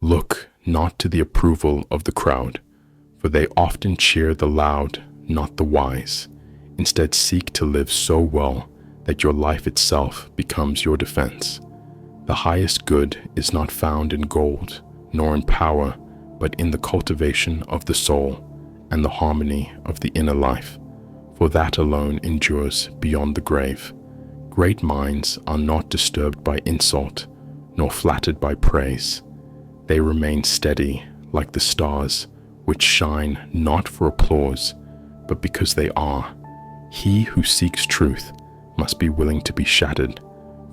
Look not to the approval of the crowd, for they often cheer the loud, not the wise. Instead, seek to live so well that your life itself becomes your defense. The highest good is not found in gold, nor in power, but in the cultivation of the soul and the harmony of the inner life, for that alone endures beyond the grave. Great minds are not disturbed by insult, nor flattered by praise. They remain steady like the stars, which shine not for applause, but because they are. He who seeks truth must be willing to be shattered,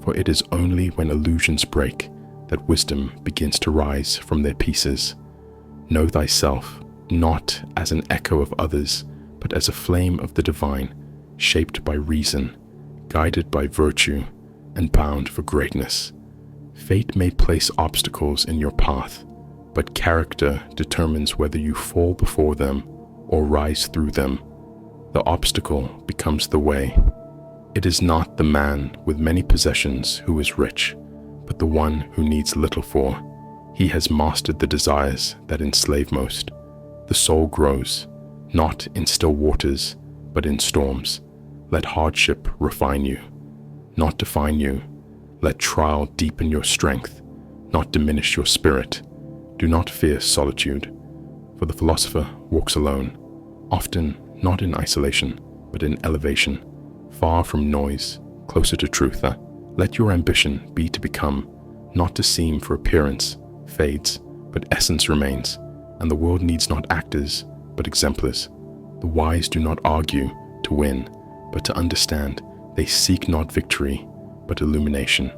for it is only when illusions break that wisdom begins to rise from their pieces. Know thyself, not as an echo of others, but as a flame of the divine, shaped by reason, guided by virtue, and bound for greatness. Fate may place obstacles in your path, but character determines whether you fall before them or rise through them. The obstacle becomes the way. It is not the man with many possessions who is rich, but the one who needs little, for he has mastered the desires that enslave most. The soul grows, not in still waters, but in storms. Let hardship refine you, not define you. Let trial deepen your strength, not diminish your spirit. Do not fear solitude, for the philosopher walks alone, often not in isolation, but in elevation, far from noise, closer to truth. Let your ambition be to become, not to seem, for appearance fades, but essence remains, and the world needs not actors, but exemplars. The wise do not argue to win, but to understand. They seek not victory, but illumination.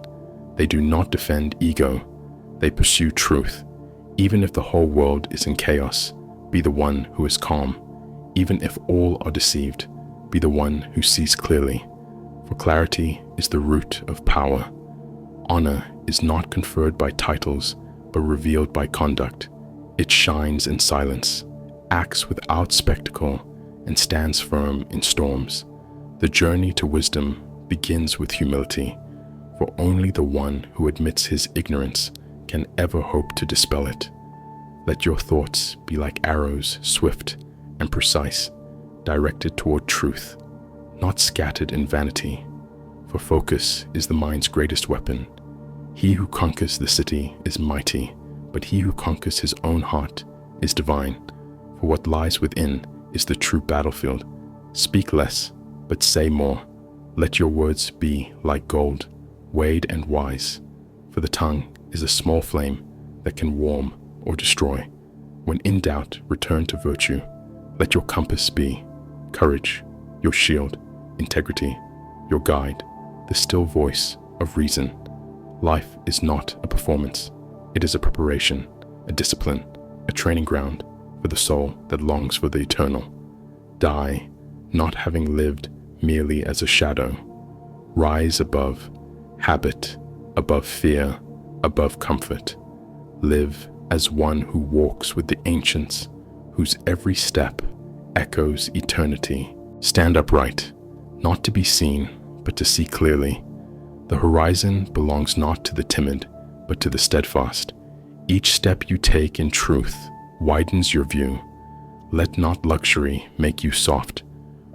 They do not defend ego, they pursue truth. Even if the whole world is in chaos, be the one who is calm. Even if all are deceived, be the one who sees clearly. For clarity is the root of power. Honor is not conferred by titles, but revealed by conduct. It shines in silence, acts without spectacle, and stands firm in storms. The journey to wisdom begins with humility, for only the one who admits his ignorance can ever hope to dispel it. Let your thoughts be like arrows, swift and precise, directed toward truth, not scattered in vanity, for focus is the mind's greatest weapon. He who conquers the city is mighty, but he who conquers his own heart is divine, for what lies within is the true battlefield. Speak less, but say more. Let your words be like gold, weighed and wise, for the tongue is a small flame that can warm or destroy. When in doubt, return to virtue. Let your compass be courage, your shield, integrity, your guide, the still voice of reason. Life is not a performance. It is a preparation, a discipline, a training ground for the soul that longs for the eternal. Die, not having lived merely as a shadow. Rise above habit, above fear, above comfort. Live as one who walks with the ancients, whose every step echoes eternity. Stand upright, not to be seen, but to see clearly. The horizon belongs not to the timid, but to the steadfast. Each step you take in truth widens your view. Let not luxury make you soft,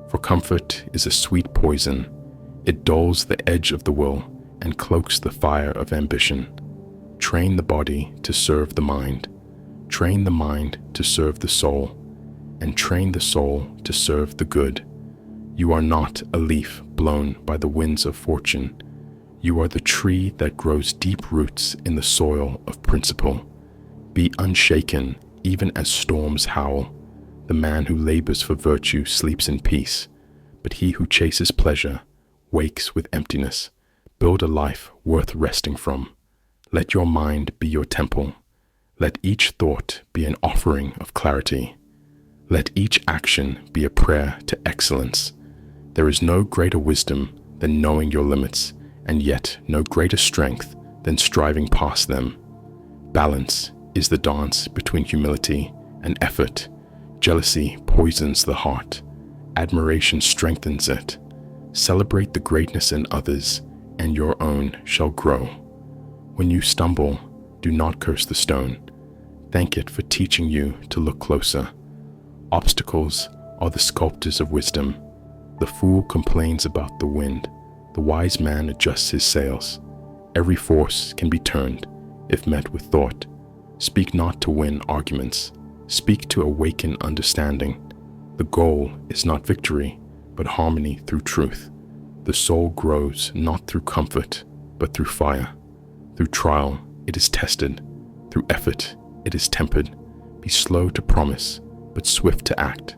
for comfort is a sweet poison. It dulls the edge of the will and cloaks the fire of ambition. Train the body to serve the mind. Train the mind to serve the soul, and train the soul to serve the good. You are not a leaf blown by the winds of fortune. You are the tree that grows deep roots in the soil of principle. Be unshaken even as storms howl. The man who labors for virtue sleeps in peace, but he who chases pleasure wakes with emptiness. Build a life worth resting from. Let your mind be your temple. Let each thought be an offering of clarity. Let each action be a prayer to excellence. There is no greater wisdom than knowing your limits, and yet no greater strength than striving past them. Balance is the dance between humility and effort. Jealousy poisons the heart. Admiration strengthens it. Celebrate the greatness in others, and your own shall grow. When you stumble, do not curse the stone. Thank it for teaching you to look closer. Obstacles are the sculptors of wisdom. The fool complains about the wind. The wise man adjusts his sails. Every force can be turned if met with thought. Speak not to win arguments. Speak to awaken understanding. The goal is not victory, but harmony through truth. The soul grows not through comfort, but through fire. Through trial, it is tested. Through effort, it is tempered. Be slow to promise, but swift to act.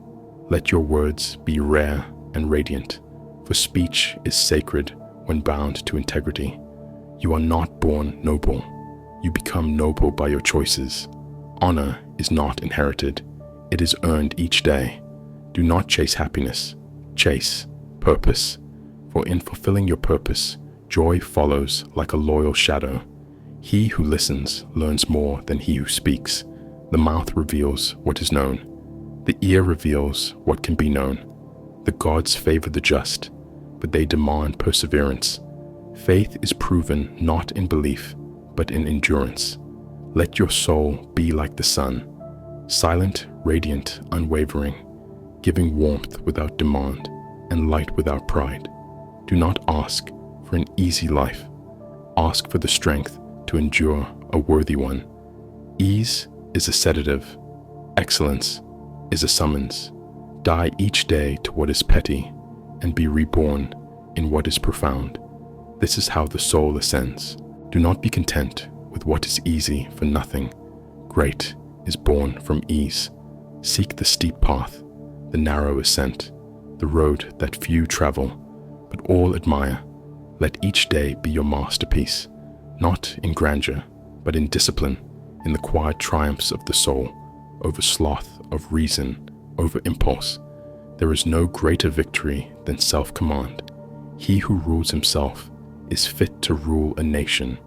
Let your words be rare and radiant, for speech is sacred when bound to integrity. You are not born noble. You become noble by your choices. Honor is not inherited. It is earned each day. Do not chase happiness. Chase purpose. For in fulfilling your purpose, joy follows like a loyal shadow. He who listens learns more than he who speaks. The mouth reveals what is known. The ear reveals what can be known. The gods favor the just, but they demand perseverance. Faith is proven not in belief, but in endurance. Let your soul be like the sun, silent, radiant, unwavering, giving warmth without demand and light without pride. Do not ask for an easy life. Ask for the strength to endure a worthy one. Ease is a sedative. Excellence is a summons. Die each day to what is petty and be reborn in what is profound. This is how the soul ascends. Do not be content with what is easy, for nothing great is born from ease. Seek the steep path, the narrow ascent, the road that few travel, but all admire. Let each day be your masterpiece, not in grandeur, but in discipline, in the quiet triumphs of the soul, over sloth of reason, over impulse. There is no greater victory than self-command. He who rules himself is fit to rule a nation.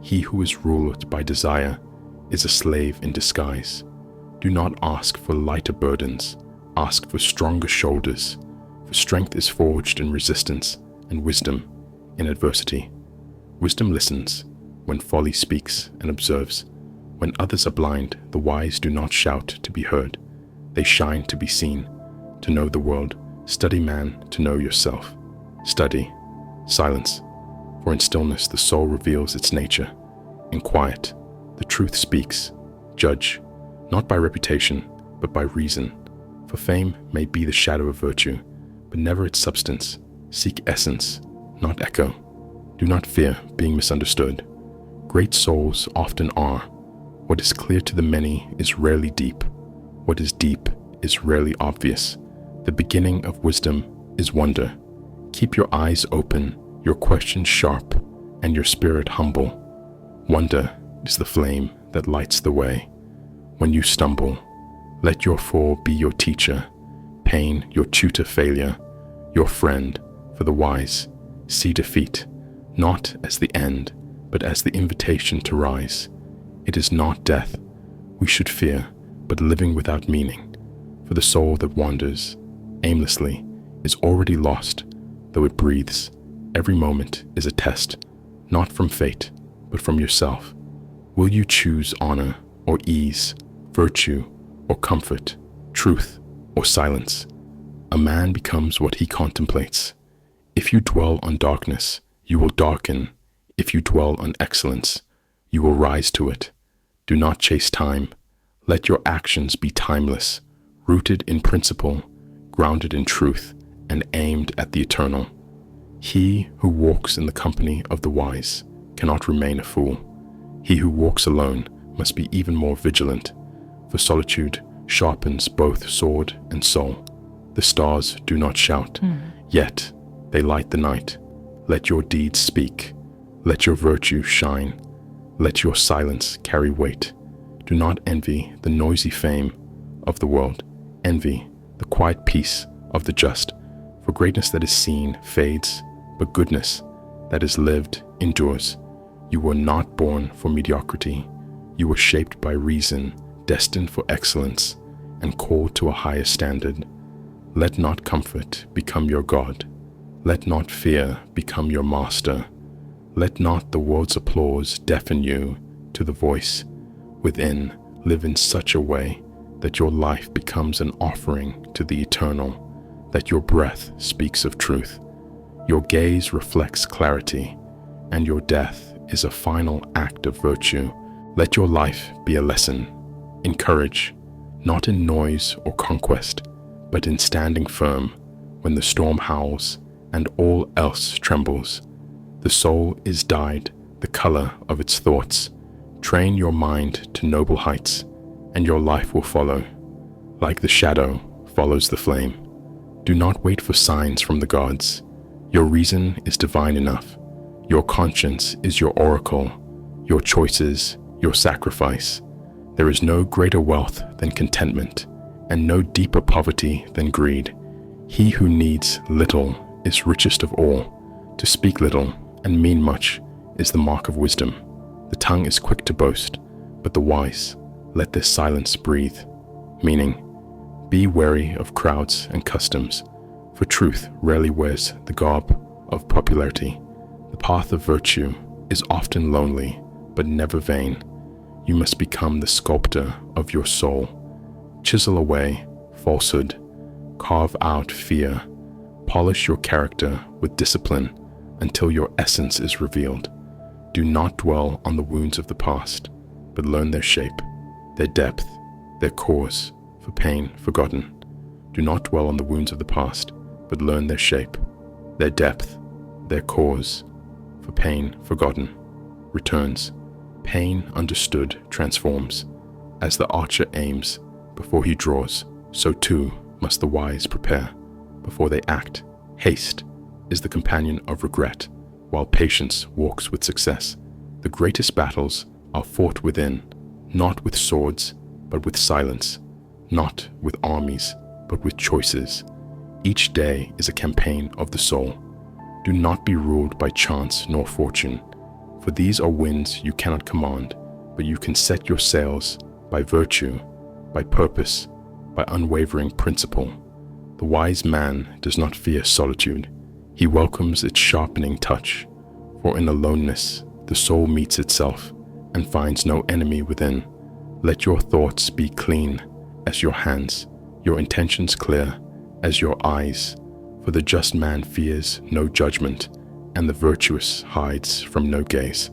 He who is ruled by desire is a slave in disguise. Do not ask for lighter burdens. Ask for stronger shoulders, for strength is forged in resistance and wisdom in adversity. Wisdom listens when folly speaks and observes. When others are blind, the wise do not shout to be heard. They shine to be seen. To know the world, study man to know yourself. Study silence, for in stillness the soul reveals its nature. In quiet, the truth speaks. Judge, not by reputation, but by reason. For fame may be the shadow of virtue, but never its substance. Seek essence, not echo. Do not fear being misunderstood. Great souls often are. What is clear to the many is rarely deep. What is deep is rarely obvious. The beginning of wisdom is wonder. Keep your eyes open, your questions sharp, and your spirit humble. Wonder is the flame that lights the way. When you stumble, let your fall be your teacher, pain your tutor, failure your friend. For the wise see defeat not as the end, but as the invitation to rise. It is not death we should fear, but living without meaning. For the soul that wanders aimlessly is already lost, though it breathes. Every moment is a test, not from fate, but from yourself. Will you choose honor or ease, virtue or comfort, truth or silence? A man becomes what he contemplates. If you dwell on darkness, you will darken. If you dwell on excellence, you will rise to it. Do not chase time. Let your actions be timeless, rooted in principle, grounded in truth, and aimed at the eternal. He who walks in the company of the wise cannot remain a fool. He who walks alone must be even more vigilant, for solitude sharpens both sword and soul. The stars do not shout, yet they light the night. Let your deeds speak. Let your virtue shine. Let your silence carry weight. Do not envy the noisy fame of the world. Envy the quiet peace of the just. For greatness that is seen fades, but goodness that is lived endures. You were not born for mediocrity. You were shaped by reason, destined for excellence, and called to a higher standard. Let not comfort become your God. Let not fear become your master. Let not the world's applause deafen you to the voice within. live in such a way that your life becomes an offering to the eternal, that your breath speaks of truth, your gaze reflects clarity, and your death is a final act of virtue. Let your life be a lesson in courage, not in noise or conquest, but in standing firm when the storm howls and all else trembles. The soul is dyed the color of its thoughts. Train your mind to noble heights, and your life will follow, like the shadow follows the flame. Do not wait for signs from the gods. Your reason is divine enough. Your conscience is your oracle, your choices, your sacrifice. There is no greater wealth than contentment, and no deeper poverty than greed. He who needs little is richest of all. To speak little and mean much is the mark of wisdom. The tongue is quick to boast, but the wise let their silence breathe. Meaning, be wary of crowds and customs, for truth rarely wears the garb of popularity. The path of virtue is often lonely, but never vain. You must become the sculptor of your soul. Chisel away falsehood, carve out fear, polish your character with discipline until your essence is revealed. Do not dwell on the wounds of the past, but learn their shape, their depth, their cause, for pain forgotten. Do not dwell on the wounds of the past, but learn their shape, their depth, their cause, for pain forgotten. Returns. Pain understood transforms. As the archer aims before he draws, so too must the wise prepare before they act. Haste is the companion of regret, while patience walks with success. The greatest battles are fought within, not with swords, but with silence, not with armies, but with choices. Each day is a campaign of the soul. Do not be ruled by chance nor fortune, for these are winds you cannot command, but you can set your sails by virtue, by purpose, by unwavering principle. The wise man does not fear solitude. He welcomes its sharpening touch, for in aloneness the soul meets itself and finds no enemy within. Let your thoughts be clean as your hands, your intentions clear as your eyes, for the just man fears no judgment, and the virtuous hides from no gaze.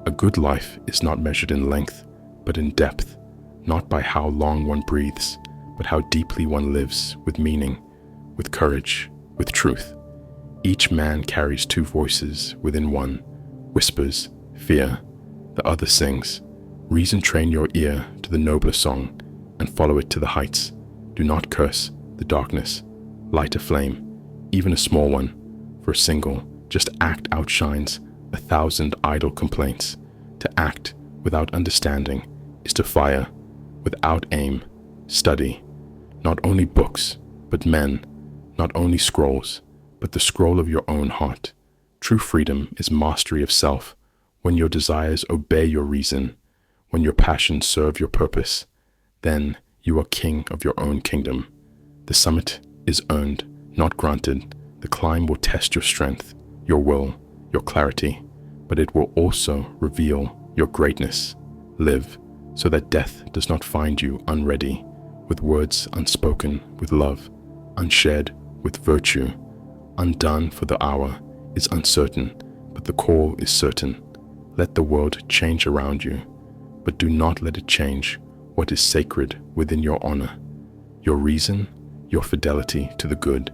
A good life is not measured in length, but in depth, not by how long one breathes, but how deeply one lives with meaning, with courage, with truth. Each man carries two voices within one, whispers, fear, the other sings. Reason train your ear to the nobler song, and follow it to the heights. Do not curse the darkness. Light a flame, even a small one, for a single just act outshines 1,000 idle complaints. To act without understanding is to fire without aim. Study not only books, but men, not only scrolls, but the scroll of your own heart. True freedom is mastery of self, when your desires obey your reason, when your passions serve your purpose. Then you are king of your own kingdom. The summit is earned, not granted. The climb will test your strength, your will, your clarity, but it will also reveal your greatness. Live so that death does not find you unready, with words unspoken with love, unshared with virtue. Undone for the hour is uncertain, but the call is certain. Let the world change around you, but do not let it change what is sacred within your honor, your reason, your fidelity to the good.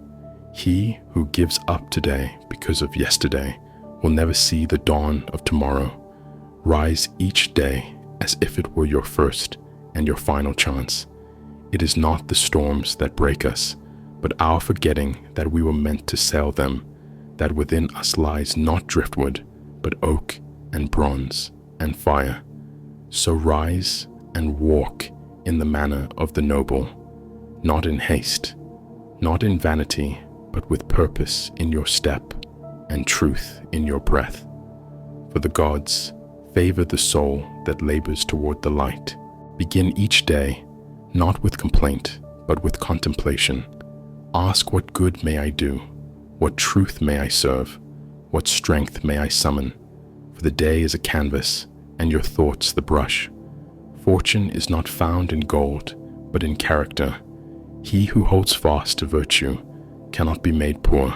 He who gives up today because of yesterday will never see the dawn of tomorrow. Rise each day as if it were your first and your final chance. It is not the storms that break us, but our forgetting that we were meant to sail them, that within us lies not driftwood, but oak and bronze and fire. So rise and walk in the manner of the noble, not in haste, not in vanity, but with purpose in your step and truth in your breath. For the gods favor the soul that labors toward the light. Begin each day, not with complaint, but with contemplation. Ask, what good may I do? What truth may I serve? What strength may I summon? For the day is a canvas, and your thoughts the brush. Fortune is not found in gold, but in character. He who holds fast to virtue cannot be made poor,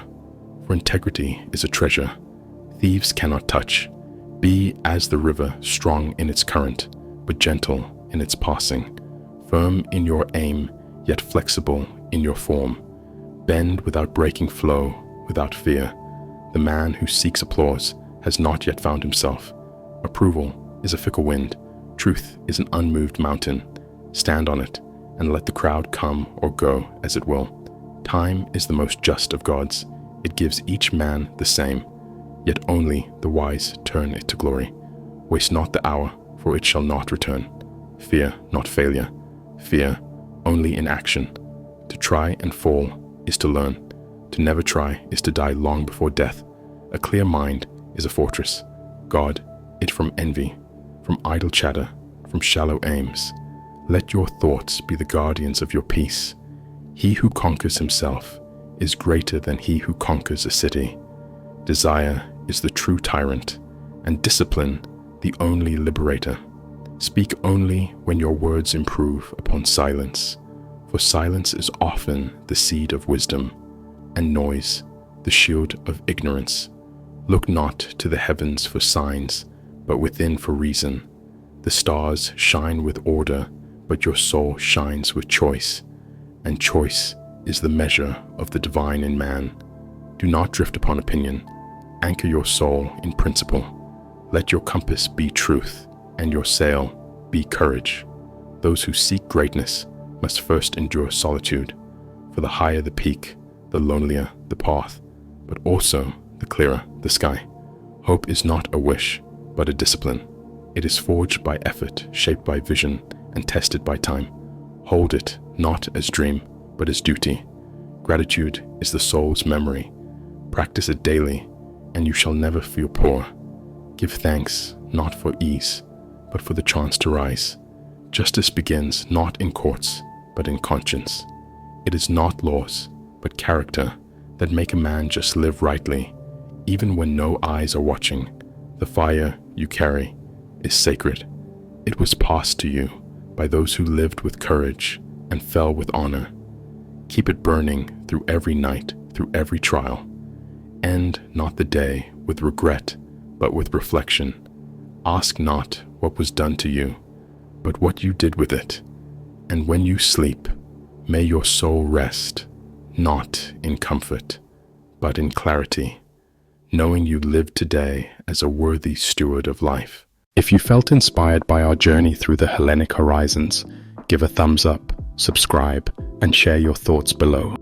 for integrity is a treasure thieves cannot touch. Be as the river, strong in its current, but gentle in its passing, firm in your aim, yet flexible in your form. Bend without breaking flow, without fear. The man who seeks applause has not yet found himself. Approval is a fickle wind. Truth is an unmoved mountain. Stand on it, and let the crowd come or go as it will. Time is the most just of gods. It gives each man the same, yet only the wise turn it to glory. Waste not the hour, for it shall not return. Fear not failure. Fear only inaction. To try and fall is to learn. To never try is to die long before death. A clear mind is a fortress. Guard it from envy, from idle chatter, from shallow aims. Let your thoughts be the guardians of your peace. He who conquers himself is greater than he who conquers a city. Desire is the true tyrant, and discipline the only liberator. Speak only when your words improve upon silence, for silence is often the seed of wisdom, and noise the shield of ignorance. Look not to the heavens for signs, but within for reason. The stars shine with order, but your soul shines with choice, and choice is the measure of the divine in man. Do not drift upon opinion. Anchor your soul in principle. Let your compass be truth, and your sail be courage. Those who seek greatness must first endure solitude, for the higher the peak, the lonelier the path, but also the clearer the sky. Hope is not a wish, but a discipline. It is forged by effort, shaped by vision, and tested by time. Hold it not as dream, but as duty. Gratitude is the soul's memory. Practice it daily, and you shall never feel poor. Give thanks not for ease, but for the chance to rise. Justice begins not in courts, but in conscience. It is not laws, but character that make a man just live rightly, even when no eyes are watching. The fire you carry is sacred. It was passed to you by those who lived with courage and fell with honor. Keep it burning through every night, through every trial. End not the day with regret, but with reflection. Ask not what was done to you, but what you did with it. And when you sleep, may your soul rest, not in comfort, but in clarity, knowing you lived today as a worthy steward of life. If you felt inspired by our journey through the Hellenic horizons, give a thumbs up, subscribe, and share your thoughts below.